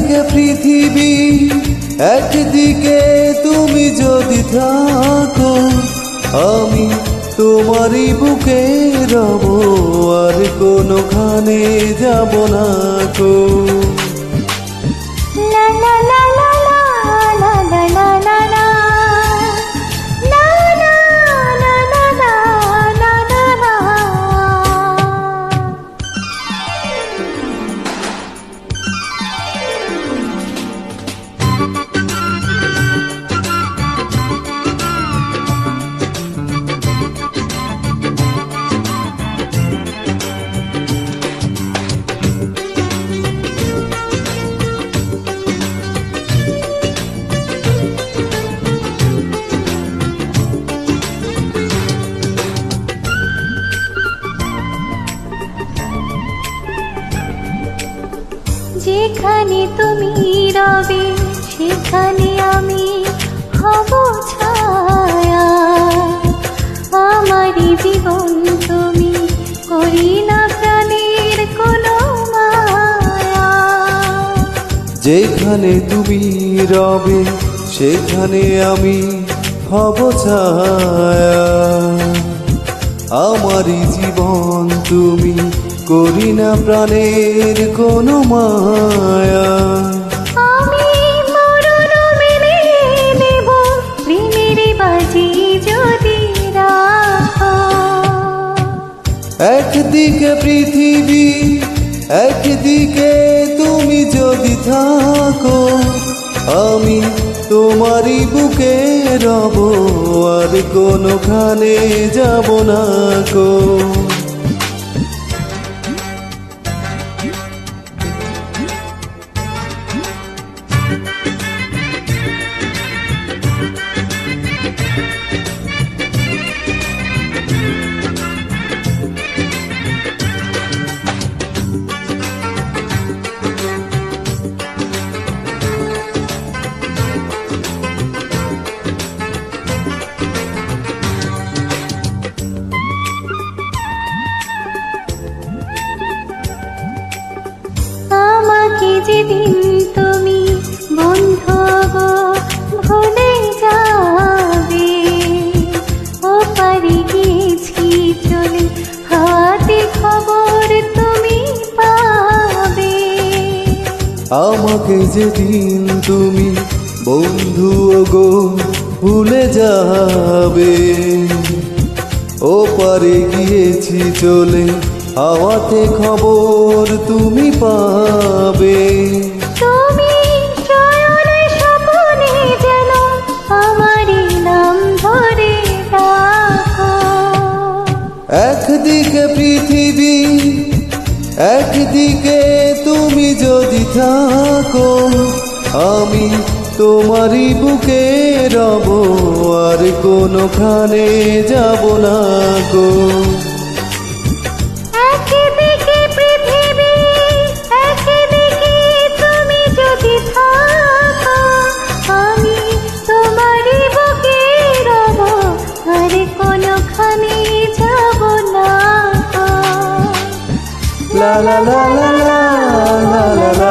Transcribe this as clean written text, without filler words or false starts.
একদিকে পৃথিবী, একদিকে তুমি যদি থাকো, আমি তোমারই বুকে রব, আর কোনোখানে যাব না গো। লা লা লা লা লা লা লা লা লা লা লা লা লা লা লা লা লা। যেখানে তুমি রবে সেখানে আমি হব ছায়া, আমারই জীবন তুমি করি না প্রাণের কোনো মায়া। যেখানে তুমি রবে সেখানে আমি হব ছায়া, আমারই জীবন তুমি করি না প্রাণের কোনো মায়া। আমি মরণ মেনে নেব প্রেমের বাজি যদি রাখো। একদিকে পৃথিবী, একদিকে তুমি যদি থাকো, আমি তোমারই বুকে রব, আর কোনোখানে যাব না গো। আমাকে যেদিন তুমি বন্ধু গো ভুলে যাবে, ও পারে গিয়েছি চলে হাতে খবর তুমি পাবে। আমাকে যেদিন তুমি বন্ধু গো ভুলে যাবে, ও পারে গিয়েছি চলে হাওয়াতে খবর তুমি পাবে। তুমি শয়নে স্বপ্নে যেন আমারই নাম ধরে ডাকো। একদিকে পৃথিবী, একদিকে তুমি যদি থাকো, আমি তোমারই বুকে রব, আর কোনোখানে যাব না গো। একদিকে পৃথিবী, একদিকে তুমি যদি থাকো, আমি তোমারই বুকে রব, আর কোনোখানে যাব না গো। লা লা লা লা লা লা লা।